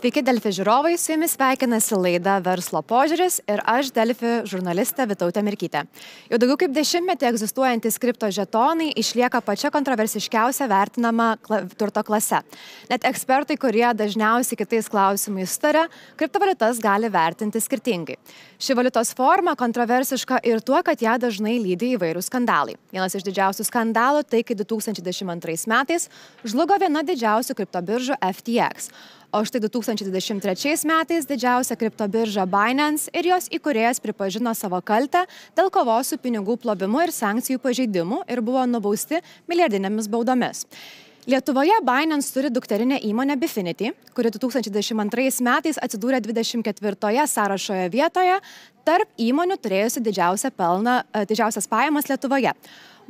Sveiki, Delfi žiūrovai, su jumis sveikinasi laida Verslo požiūris ir aš, Delfi žurnalistė Vytautė Mirkytė. Jau daugiau kaip dešimtmetį egzistuojantis kripto žetonai išlieka pačia kontraversiškiausia vertinama turto klase. Net ekspertai, kurie dažniausiai kitais klausimais sutaria, kriptovaliutas gali vertinti skirtingai. Ši valiutos forma kontroversiška ir tuo, kad ją dažnai lydi įvairūs skandalai. Vienas iš didžiausių skandalų tai, kai 2012 metais žlugo viena didžiausių kriptobiržų FTX. O štai 2023 metais didžiausia kriptobirža Binance ir jos įkūrėjas pripažino savo kaltę dėl kovos su pinigų plovimu ir sankcijų pažeidimu ir buvo nubausti milijardinėmis baudomis. Lietuvoje Binance turi dukterinę įmonę Bifinity, kuri 2022 metais atsidūrė 24 sąrašoje vietoje tarp įmonių turėjusi didžiausias pajamas Lietuvoje.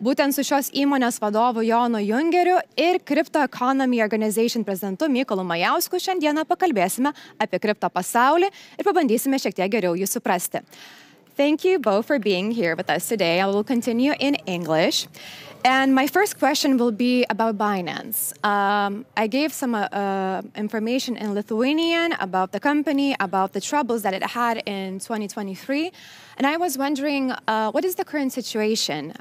Būtent su šios įmonės vadovu Jonu Juengeriu ir Crypto Economy Organization prezidentu Mykolu Majausku šiandieną pakalbėsime apie kripto pasaulį ir pabandysime šiek tiek geriau jį suprasti. Thank you both for being here with us today. I will continue in English. And my first question will be about Binance. I gave some information in Lithuanian about the company, about the troubles that it had in 2023. And I was wondering, what is the current situation?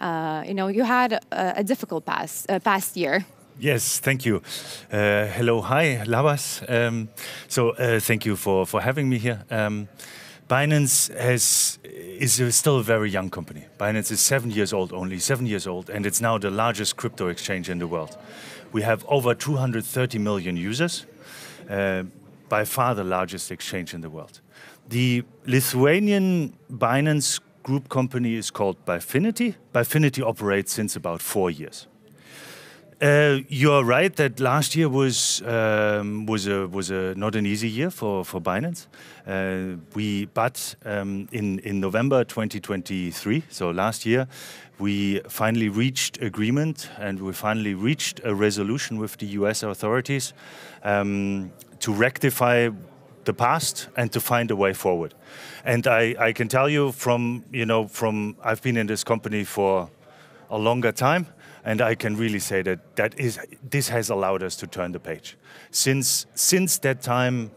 You had a difficult past year. Yes, thank you. Hello, hi, Labas. Thank you for having me here. Binance is still a very young company. Binance is 7 years old only, 7 years old, and it's now the largest crypto exchange in the world. We have over 230 million users, by far the largest exchange in the world. The Lithuanian Binance group company is called Bifinity. Bifinity operates since about 4 years. You are right that last year was not an easy year for Binance. But in November 2023, so last year, we finally reached agreement and we finally reached a resolution with the US authorities to rectify the past and to find a way forward. And I can tell you from I've been in this company for a longer time. And I can really say that this has allowed us to turn the page. Since that time,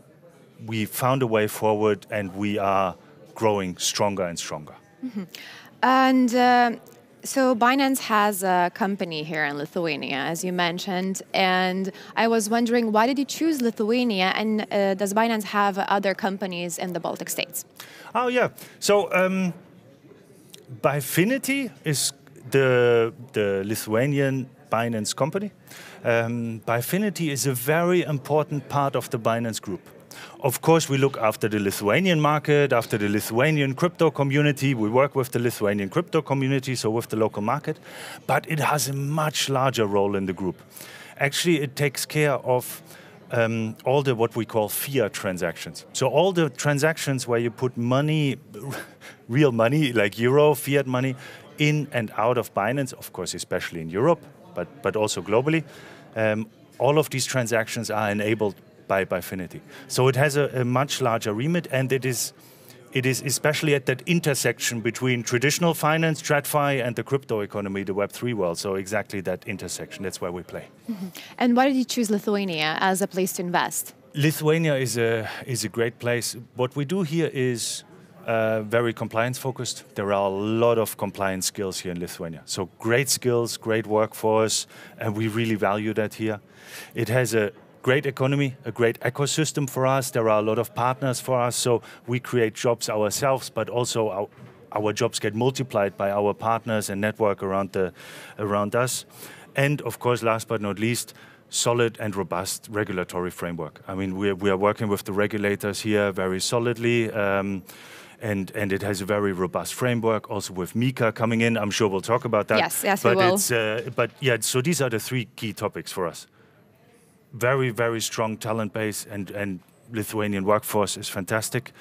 we found a way forward and we are growing stronger and stronger. Mm-hmm. And so Binance has a company here in Lithuania, as you mentioned. And I was wondering, why did you choose Lithuania? And does Binance have other companies in the Baltic states? Oh, yeah. So Bifinity is the Lithuanian Binance company. Bifinity is a very important part of the Binance group. Of course, we look after the Lithuanian market, after the Lithuanian crypto community. We work with the Lithuanian crypto community, so with the local market. But it has a much larger role in the group. Actually, it takes care of all the what we call fiat transactions. So all the transactions where you put money, real money, like euro, fiat money, in and out of Binance, of course, especially in Europe, but also globally. All of these transactions are enabled by Bifinity. So it has a much larger remit, and it is especially at that intersection between traditional finance, TradFi, and the crypto economy, the Web3 world. So exactly that intersection, that's where we play. Mm-hmm. And why did you choose Lithuania as a place to invest? Lithuania is a great place. What we do here is very compliance focused. There are a lot of compliance skills here in Lithuania. So great skills, great workforce, and we really value that here. It has a great economy, a great ecosystem for us. There are a lot of partners for us, so we create jobs ourselves, but also our jobs get multiplied by our partners and network around us. And of course, last but not least, solid and robust regulatory framework. I mean, we are working with the regulators here very solidly. And it has a very robust framework, also with Mika coming in. I'm sure we'll talk about that. Yes, we will. So these are the three key topics for us. Very, very strong talent base and Lithuanian workforce is fantastic.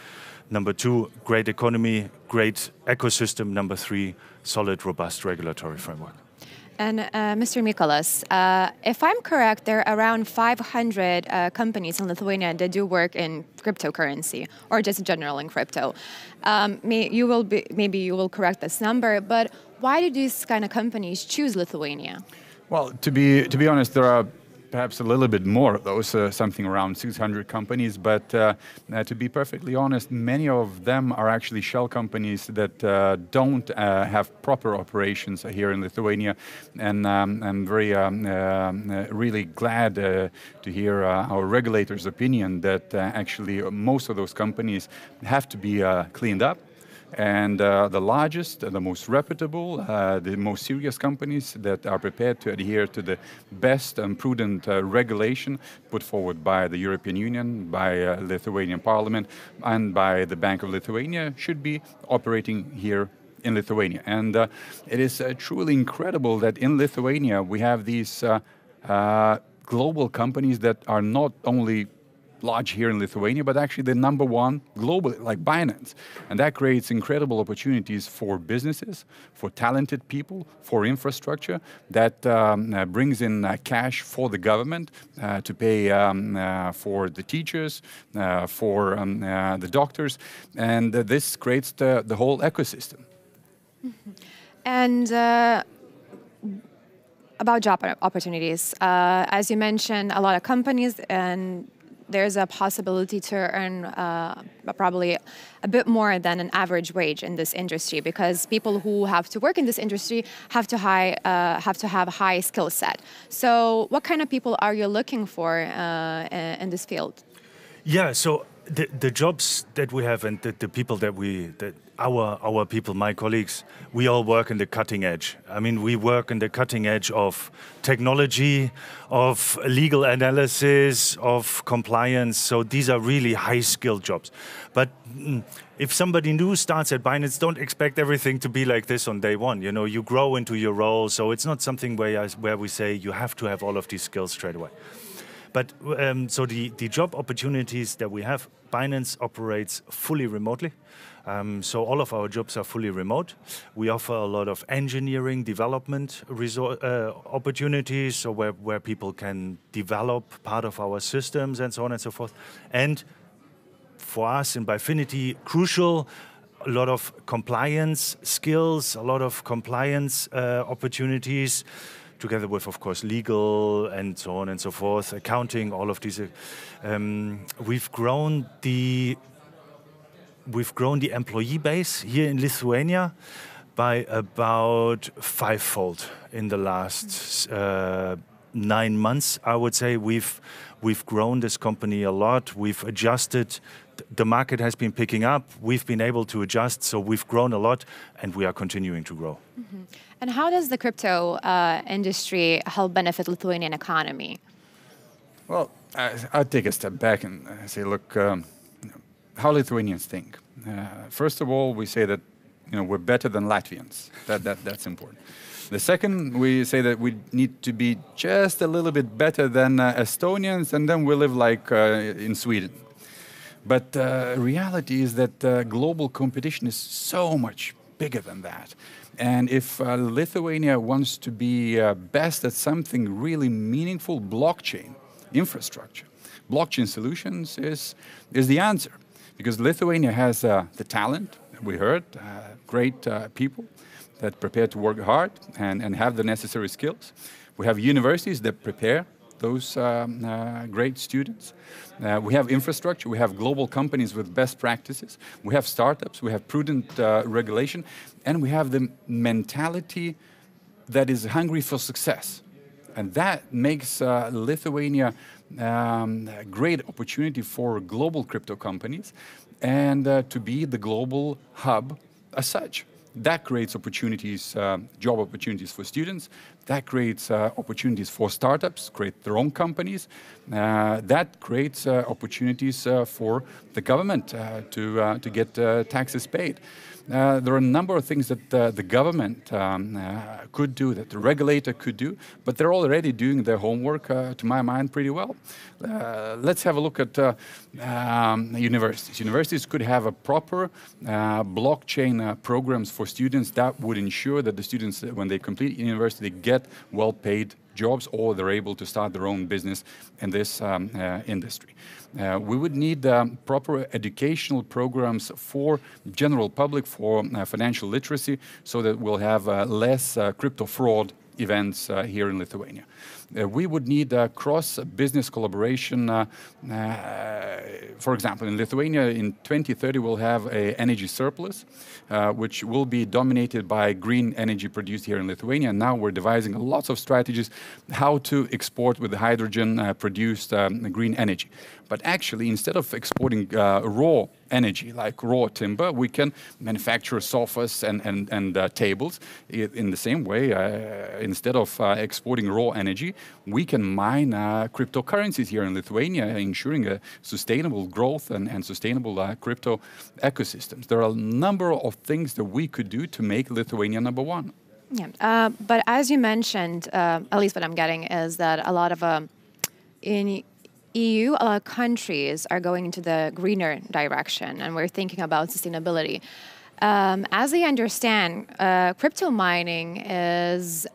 Number 2, great economy, great ecosystem. Number 3, solid, robust regulatory framework. And Mr. Mykolas, if I'm correct, there are around 500 companies in Lithuania that do work in cryptocurrency or just general in crypto. Maybe you will correct this number, but why do these kind of companies choose Lithuania? Well, to be honest, there are perhaps a little bit more of those, something around 600 companies, but to be perfectly honest, many of them are actually shell companies that don't have proper operations here in Lithuania, and I'm very really glad to hear our regulator's opinion that actually most of those companies have to be cleaned up. And the largest, the most reputable, the most serious companies that are prepared to adhere to the best and prudent regulation put forward by the European Union, by Lithuanian Parliament, and by the Bank of Lithuania should be operating here in Lithuania. And it is truly incredible that in Lithuania we have these global companies that are not only large here in Lithuania, but actually the number one globally, like Binance. And that creates incredible opportunities for businesses, for talented people, for infrastructure, that brings in cash for the government to pay for the teachers, for the doctors, and this creates the whole ecosystem. Mm-hmm. And about job opportunities, as you mentioned, a lot of companies, and there's a possibility to earn probably a bit more than an average wage in this industry, because people who have to work in this industry have to have a high skill set. So what kind of people are you looking for in this field? Yeah, so the jobs that we have and the people that our people, my colleagues, we all work in the cutting edge. I mean, we work in the cutting edge of technology, of legal analysis, of compliance. So these are really high-skilled jobs. But if somebody new starts at Binance, don't expect everything to be like this on day one. You know, you grow into your role. So it's not something where we say you have to have all of these skills straight away. But so the job opportunities that we have, Binance operates fully remotely. So all of our jobs are fully remote. We offer a lot of engineering development opportunities, so where people can develop part of our systems and so on and so forth. And for us in Bifinity, crucial, a lot of compliance skills, a lot of compliance opportunities, together with, of course, legal and so on and so forth, accounting, all of these. We've grown the employee base here in Lithuania by about fivefold in the last 9 months. I would say we've grown this company a lot. We've adjusted. The market has been picking up. We've been able to adjust, so we've grown a lot, and we are continuing to grow. Mm-hmm. And how does the crypto industry help benefit Lithuanian economy? Well, I'll take a step back and say, look, how Lithuanians think. First of all, we say that we're better than Latvians. That's important. The second, we say that we need to be just a little bit better than Estonians, and then we live like in Sweden. But reality is that global competition is so much bigger than that. And if Lithuania wants to be best at something really meaningful, blockchain infrastructure, blockchain solutions is the answer. Because Lithuania has the talent, we heard, great people that prepare to work hard and have the necessary skills. We have universities that prepare those great students. We have infrastructure, we have global companies with best practices, we have startups, we have prudent regulation, and we have the mentality that is hungry for success. And that makes Lithuania a great opportunity for global crypto companies and to be the global hub as such. That creates opportunities, job opportunities for students. That creates opportunities for startups, create their own companies. That creates opportunities for the government to get taxes paid. There are a number of things that the government could do, that the regulator could do, but they're already doing their homework, to my mind, pretty well. Let's have a look at universities. Universities could have a proper blockchain programs for students that would ensure that the students, when they complete university, get well-paid jobs, or they're able to start their own business in this industry. We would need proper educational programs for general public, for financial literacy, so that we'll have less crypto fraud events here in Lithuania. we would need cross-business collaboration. For example, in Lithuania, in 2030, we'll have an energy surplus, which will be dominated by green energy produced here in Lithuania. And now we're devising lots of strategies how to export with hydrogen produced green energy. But actually, instead of exporting raw energy, like raw timber, we can manufacture sofas and tables. In the same way, instead of exporting raw energy, we can mine cryptocurrencies here in Lithuania, ensuring a sustainable growth and sustainable crypto ecosystems. There are a number of things that we could do to make Lithuania #1. Yeah, but as you mentioned, at least what I'm getting is that a lot of in EU, a lot of countries are going into the greener direction, and we're thinking about sustainability. As I understand, crypto mining is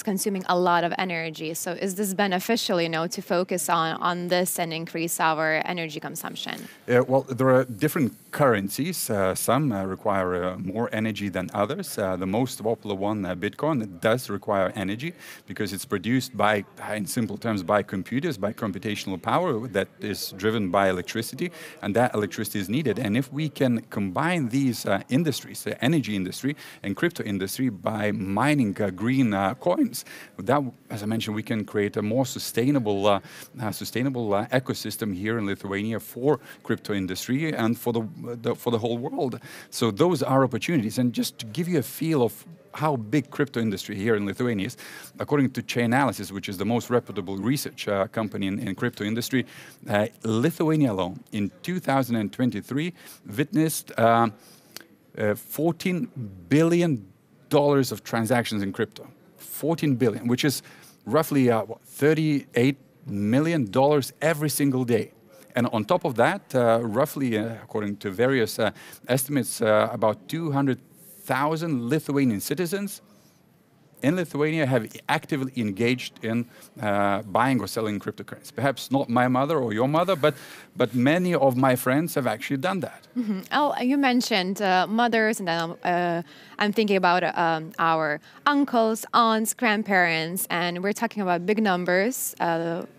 consuming a lot of energy. So is this beneficial, to focus on this and increase our energy consumption? Well, there are different currencies. Some require more energy than others. The most popular one, Bitcoin, does require energy because it's produced by, in simple terms, by computers, by computational power that is driven by electricity, and that electricity is needed. And if we can combine these industries, the energy industry and crypto industry, by mining green coins, that, as I mentioned, we can create a more sustainable ecosystem here in Lithuania for crypto industry and for the whole world. So those are opportunities. And just to give you a feel of how big crypto industry here in Lithuania is, according to Chainalysis, which is the most reputable research company in crypto industry, Lithuania alone in 2023 witnessed $14 billion of transactions in crypto. 14 billion, which is roughly $38 million every single day. And on top of that, roughly, according to various estimates, about 200,000 Lithuanian citizens in Lithuania have actively engaged in buying or selling cryptocurrency. Perhaps not my mother or your mother, but many of my friends have actually done that. Mm-hmm. Oh, you mentioned mothers, and then I'm thinking about our uncles, aunts, grandparents, and we're talking about big numbers,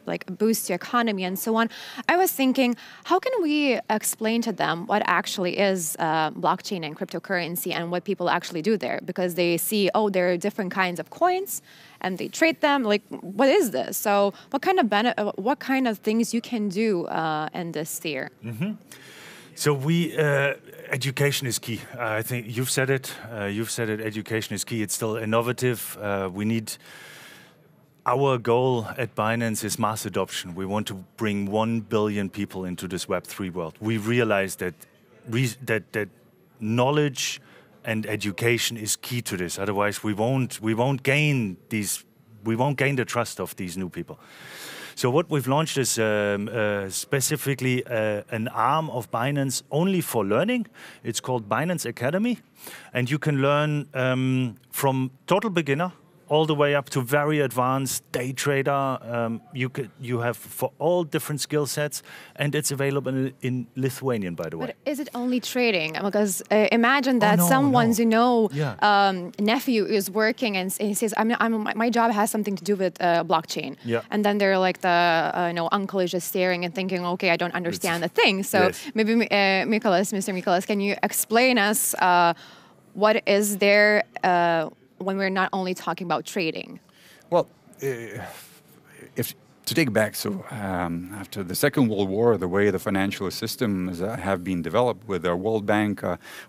like boost your economy and so on. I was thinking, how can we explain to them what actually is blockchain and cryptocurrency and what people actually do there? Because they see, oh, there are different kinds of coins, and they trade them. Like, what is this? So, what kind of things you can do in this sphere? Mm-hmm. So education is key. I think you've said it. Education is key. It's still innovative. Our goal at Binance is mass adoption. We want to bring 1 billion people into this Web3 world. We realize that knowledge and education is key to this. Otherwise, we won't gain the trust of these new people. So what we've launched is specifically an arm of Binance only for learning. It's called Binance Academy, and you can learn from total beginner all the way up to very advanced day trader. You have for all different skill sets, and it's available in Lithuanian, by the way. But is it only trading? Because imagine that nephew is working and he says, my job has something to do with blockchain. Yeah. And then they're like uncle is just staring and thinking, okay, I don't understand the thing. So maybe Mr. Mykolas, can you explain us what is there when we're not only talking about trading? Well, to take back, so after the Second World War, the way the financial systems have been developed with the World Bank,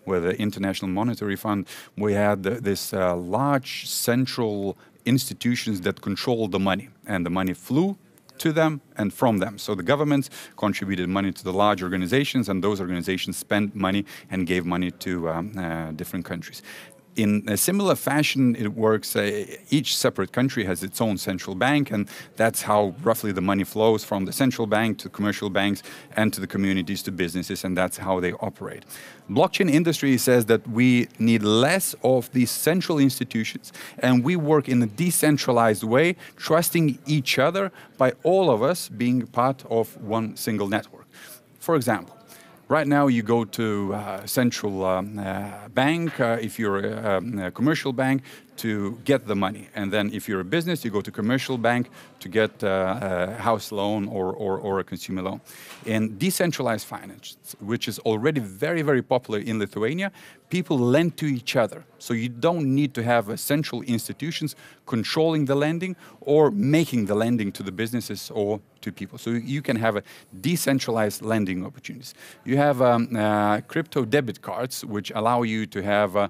with the International Monetary Fund, we had this large central institutions that controlled the money, and the money flew to them and from them. So the governments contributed money to the large organizations, and those organizations spent money and gave money to different countries. In a similar fashion, it works. Each separate country has its own central bank, and that's how roughly the money flows from the central bank to commercial banks and to the communities, to businesses, and that's how they operate. Blockchain industry says that we need less of these central institutions, and we work in a decentralized way, trusting each other by all of us being part of one single network. For example, right now, you go to central bank, if you're a commercial bank, to get the money. And then if you're a business, you go to commercial bank to get a house loan or a consumer loan. In decentralized finance, which is already very, very popular in Lithuania, people lend to each other. So you don't need to have central institutions controlling the lending or making the lending to the businesses or to people. So you can have a decentralized lending opportunities. You have crypto debit cards, which allow you to have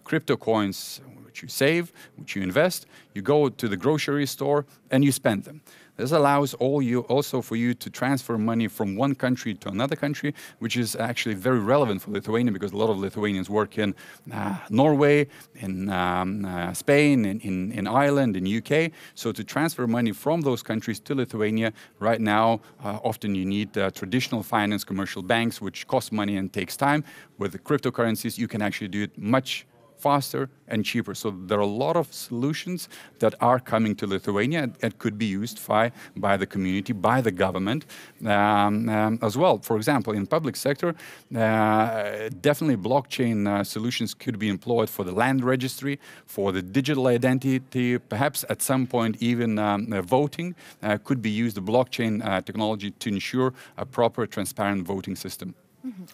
crypto coins, which you save, which you invest. You go to the grocery store and you spend them. This allows also for you to transfer money from one country to another country, which is actually very relevant for Lithuania because a lot of Lithuanians work in Norway, in Spain, in Ireland, in UK. So to transfer money from those countries to Lithuania, right now, often you need traditional finance, commercial banks, which cost money and takes time. With the cryptocurrencies, you can actually do it much faster and cheaper. So there are a lot of solutions that are coming to Lithuania and could be used by the community, by the government as well. For example, in public sector, definitely blockchain solutions could be employed for the land registry, for the digital identity, perhaps at some point even voting could be used, the blockchain technology to ensure a proper, transparent voting system. Mm-hmm.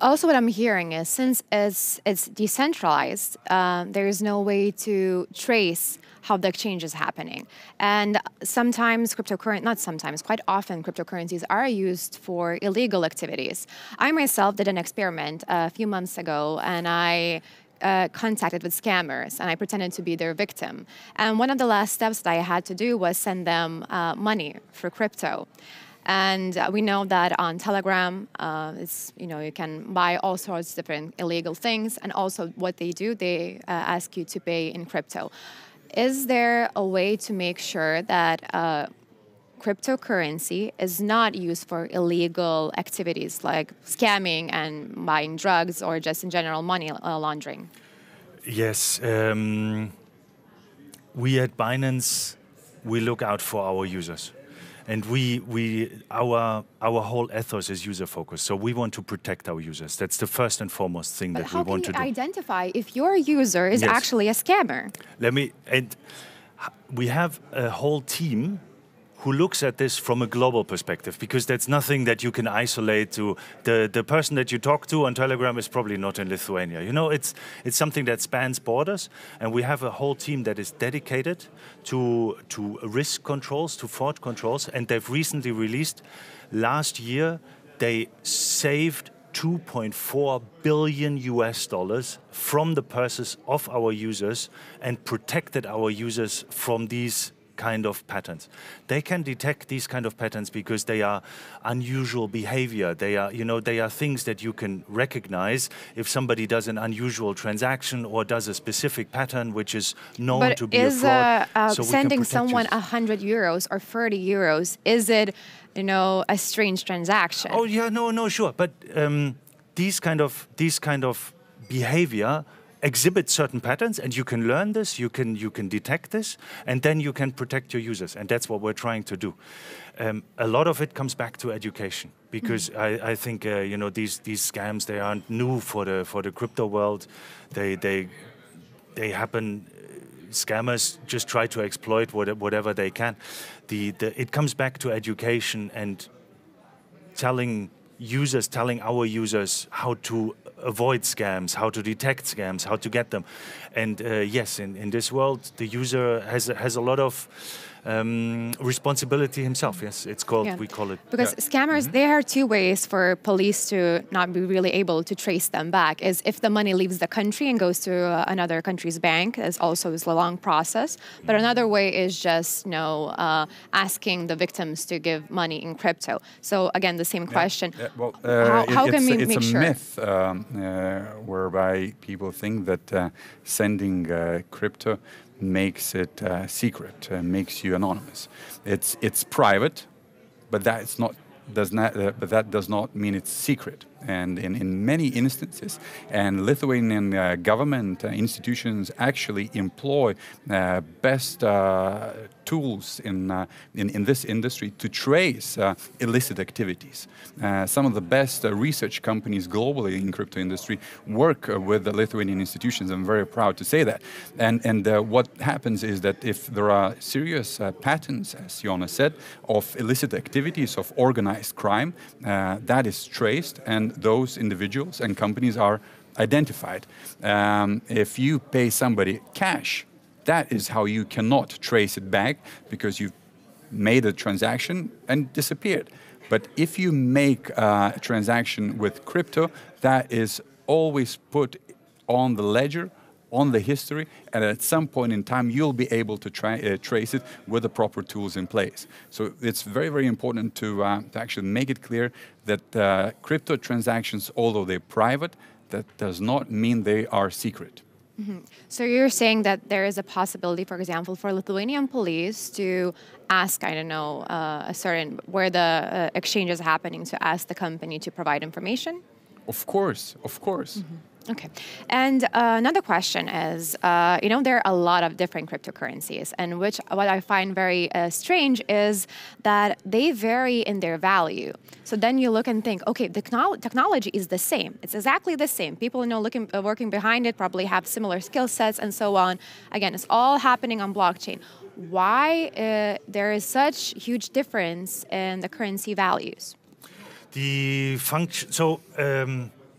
Also, what I'm hearing is since it's decentralized, there is no way to trace how the exchange is happening. And sometimes quite often cryptocurrencies are used for illegal activities. I myself did an experiment a few months ago, and I contacted with scammers, and I pretended to be their victim. And one of the last steps that I had to do was send them money for crypto. And we know that on Telegram, you can buy all sorts of different illegal things. And also what they do, they ask you to pay in crypto. Is there a way to make sure that cryptocurrency is not used for illegal activities like scamming and buying drugs or just in general money laundering? Yes. We at Binance, we look out for our users. And our whole ethos is user focused. So we want to protect our users. That's the first and foremost thing that we want to do. How can you identify if your user is actually a scammer? We have a whole team who looks at this from a global perspective, because that's nothing that you can isolate to the person that you talk to on Telegram is probably not in Lithuania. You know, it's something that spans borders, and we have a whole team that is dedicated to risk controls, to fraud controls, and they've recently released, last year, they saved $2.4 billion from the purses of our users and protected our users from these kind of patterns. They can detect these kind of patterns because they are unusual behavior. They are things that you can recognize if somebody does an unusual transaction or does a specific pattern which is known to be a fraud. But is sending someone €100 or €30, is it, a strange transaction? Oh yeah, no, sure. But these kind of behavior exhibit certain patterns, and you can learn this, you can detect this, and then you can protect your users, and that's what we're trying to do. A lot of it comes back to education, because I think these scams, they aren't new for the crypto world. They happen. Scammers just try to exploit whatever they can. It comes back to education and telling our users how to avoid scams, how to detect scams, how to get them. And yes, in this world, the user has a lot of responsibility himself. Yes, we call it. Because scammers, there are two ways for police to not be really able to trace them back. Is if the money leaves the country and goes to another country's bank, is a long process. But another way is just asking the victims to give money in crypto. So again, the same question. Well, how can we make sure? It's a myth whereby people think that sending crypto makes it secret, makes you anonymous. It's private, but that does not mean it's secret. and in many instances, and Lithuanian government institutions actually employ best tools in this industry to trace illicit activities. Some of the best research companies globally in crypto industry work with the Lithuanian institutions. I'm very proud to say that. And what happens is that if there are serious patterns, as Jona said, of illicit activities, of organized crime, that is traced, and those individuals and companies are identified. If you pay somebody cash, that is how you cannot trace it back, because you've made a transaction and disappeared. But if you make a transaction with crypto, that is always put on the ledger, on the history, and at some point in time you'll be able to trace it with the proper tools in place. So it's very, very important to actually make it clear that crypto transactions, although they're private, that does not mean they are secret. Mm-hmm. So you're saying that there is a possibility, for example, for Lithuanian police to ask, I don't know, a certain, where the exchange is happening, to ask the company to provide information? Of course, of course. Mm-hmm. Okay. And another question is, there are a lot of different cryptocurrencies, and what I find very strange is that they vary in their value. So then you look and think, okay, the technology is the same. It's exactly the same. People, working behind it probably have similar skill sets and so on. Again, it's all happening on blockchain. Why there is such huge difference in the currency values? The function,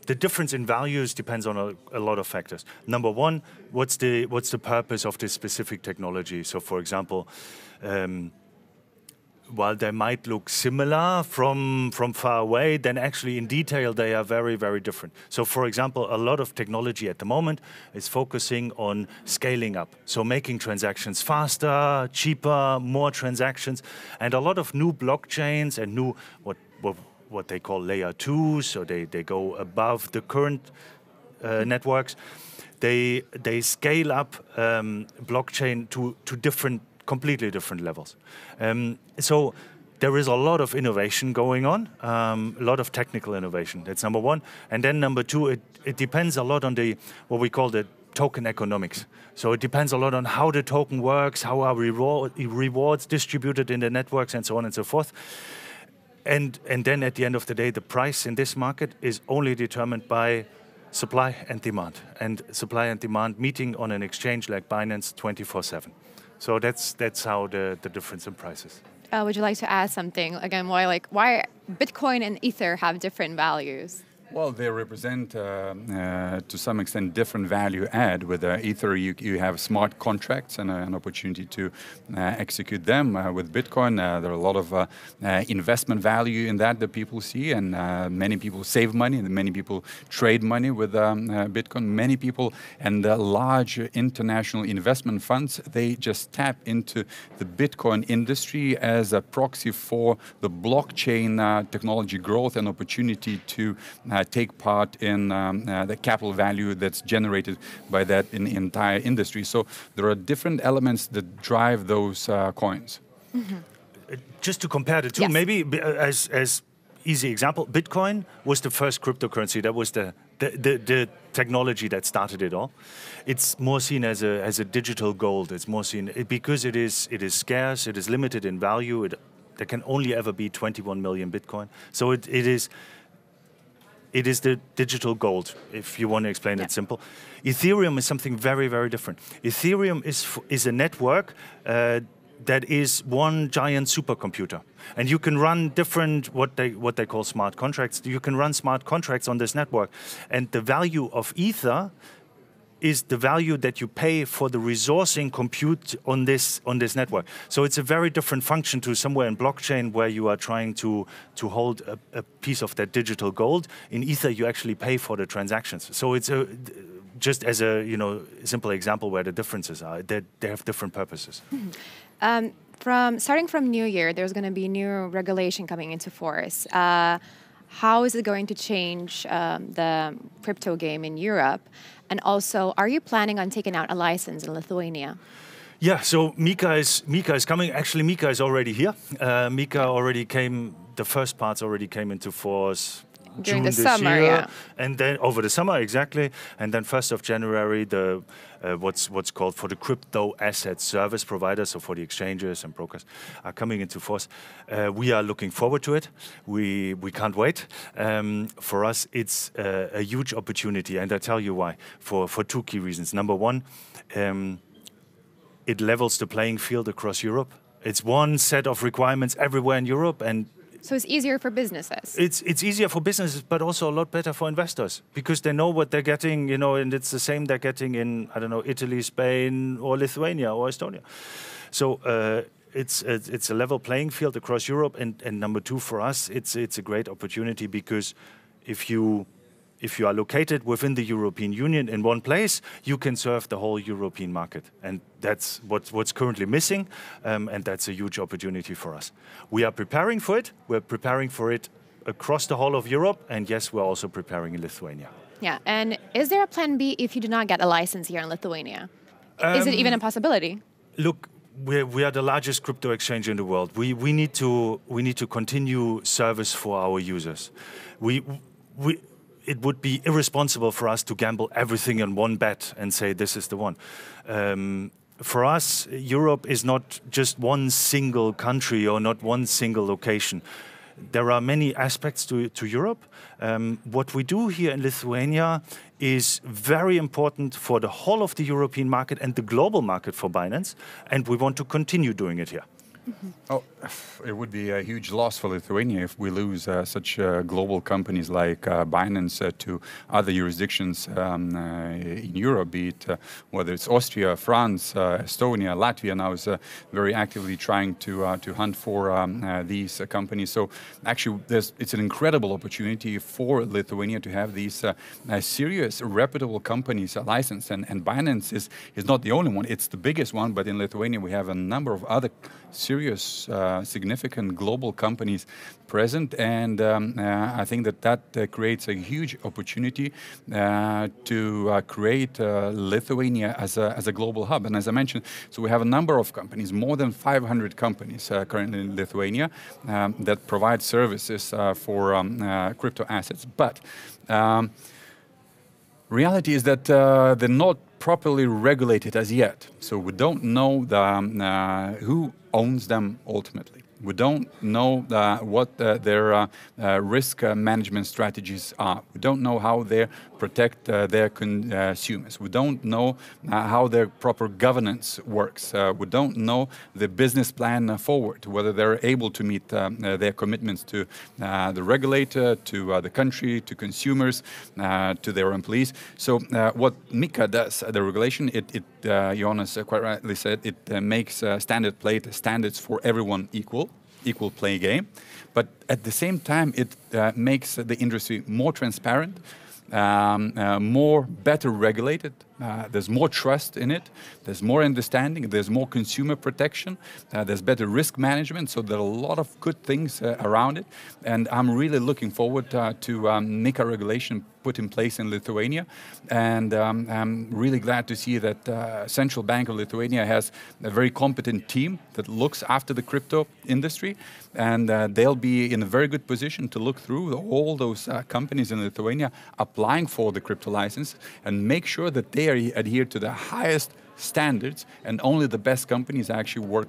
the difference in values depends on a lot of factors. Number one, what's the purpose of this specific technology? So, for example, while they might look similar from far away, then actually in detail they are very, very different. So, for example, a lot of technology at the moment is focusing on scaling up. So making transactions faster, cheaper, more transactions, and a lot of new blockchains and new what they call layer 2, so they go above the current networks. They scale up blockchain to completely different levels. So there is a lot of innovation going on, a lot of technical innovation. That's number one. And then number two, it depends a lot on what we call the token economics. So it depends a lot on how the token works, how are rewards distributed in the networks, and so on and so forth. And then at the end of the day, the price in this market is only determined by supply and demand. And supply and demand meeting on an exchange like Binance 24/7. So that's how the difference in prices. Would you like to add something? Again, why Bitcoin and Ether have different values? Well, they represent, to some extent, different value add. With Ether, you have smart contracts and an opportunity to execute them. With Bitcoin, there are a lot of investment value in that people see, and many people save money, and many people trade money with Bitcoin. Many people and large international investment funds, they just tap into the Bitcoin industry as a proxy for the blockchain technology growth and opportunity to take part in the capital value that's generated by that in the entire industry. So there are different elements that drive those coins. Mm-hmm. Just to compare the two, yes. Maybe as easy example, Bitcoin was the first cryptocurrency. That was the technology that started it all. It's more seen as a digital gold. It's more seen because it is scarce. It is limited in value. There can only ever be 21 million Bitcoin. So it is the digital gold, if you want to explain it simple. Ethereum is something very, very different. Ethereum is a network that is one giant supercomputer. And you can run different, what they call smart contracts. You can run smart contracts on this network. And the value of Ether is the value that you pay for the resourcing compute on this network. So it's a very different function to somewhere in blockchain where you are trying to hold a piece of that digital gold. In Ether, you actually pay for the transactions. So it's just as a simple example where the differences are. They have different purposes. Mm-hmm. Starting from New Year, there's going to be new regulation coming into force. How is it going to change the crypto game in Europe? And also, are you planning on taking out a license in Lithuania? Yeah, so Mika is coming. Actually, Mika is already here. Mika already came, the first parts already came into force During June the this summer, year. yeah. And then over the summer, exactly. And then 1st of January, the what's called for the crypto asset service providers, so for the exchanges and brokers, are coming into force. We are looking forward to it. We can't wait. For us, it's a huge opportunity, and I tell you why. For 2 key reasons. Number one, it levels the playing field across Europe. It's one set of requirements everywhere in Europe, and So it's easier for businesses. it's easier for businesses, but also a lot better for investors because they know what they're getting, and it's the same they're getting in, I don't know, Italy, Spain, or Lithuania, or Estonia. So it's a level playing field across Europe, and number two, for us, it's a great opportunity because if you are located within the European Union in one place, you can serve the whole European market. And that's what's currently missing, and that's a huge opportunity for us. We are preparing for it. We're preparing for it across the whole of Europe, and yes, we're also preparing in Lithuania. Yeah, and is there a plan B if you do not get a license here in Lithuania? Is it even a possibility? Look, we are the largest crypto exchange in the world. We need to continue service for our users. It would be irresponsible for us to gamble everything on one bet and say this is the one. For us, Europe is not just one single country or not one single location. There are many aspects to Europe. What we do here in Lithuania is very important for the whole of the European market and the global market for Binance, and we want to continue doing it here. Oh, it would be a huge loss for Lithuania if we lose such global companies like Binance to other jurisdictions in Europe, be it whether it's Austria, France, Estonia, Latvia now is very actively trying to hunt for these companies. So actually, it's an incredible opportunity for Lithuania to have these serious, reputable companies licensed. And Binance is not the only one. It's the biggest one, but in Lithuania we have a number of other serious, significant global companies present, and I think that creates a huge opportunity to create Lithuania as a global hub. And as I mentioned, so we have a number of companies, more than 500 companies currently in Lithuania that provide services for crypto assets. But reality is that they're not properly regulated as yet. So we don't know who owns them ultimately. We don't know what their risk management strategies are. We don't know how they protect their consumers. We don't know how their proper governance works. We don't know the business plan forward, whether they're able to meet their commitments to the regulator, to the country, to consumers, to their employees. So what MiCA does, the regulation, Jonas quite rightly said, it makes standards for everyone equal play game, but at the same time it makes the industry more transparent, better regulated. There's more trust in it, there's more understanding, there's more consumer protection, there's better risk management, so there are a lot of good things around it, and I'm really looking forward to MiCA regulation put in place in Lithuania, and I'm really glad to see that Central Bank of Lithuania has a very competent team that looks after the crypto industry, and they'll be in a very good position to look through all those companies in Lithuania applying for the crypto license and make sure that they adhere to the highest standards, and only the best companies actually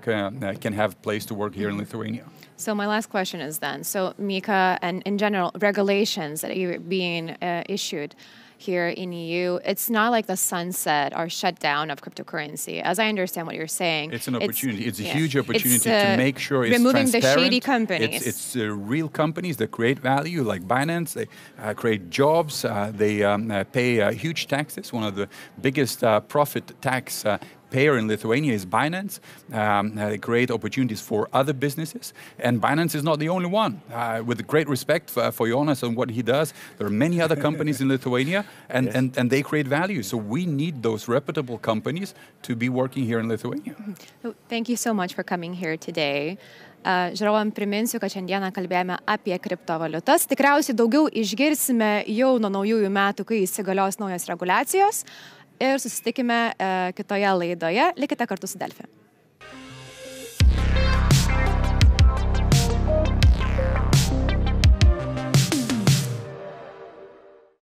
can have a place to work here in Lithuania. So my last question is then, so MiCA and in general regulations that are being issued here in EU, it's not like the sunset or shutdown of cryptocurrency. As I understand what you're saying, it's an opportunity. It's a huge opportunity to make sure it's removing transparent. The shady companies. It's real companies that create value, like Binance. They create jobs. They pay huge taxes. One of the biggest profit tax payer in Lithuania is Binance. They create opportunities for other businesses, and Binance is not the only one. With great respect for Jonas and what he does, there are many other companies in Lithuania, and they create value. So we need those reputable companies to be working here in Lithuania. So thank you so much for coming here today. Žiūrovam priminsiu, kad šiandieną kalbėjome apie kriptovaliutas. Tikriausiai daugiau išgirsime jau nuo naujųjų metų, kai įsigalios naujos reguliacijos. Ir susitikime kitoje laidoje. Likite kartu su Delfi.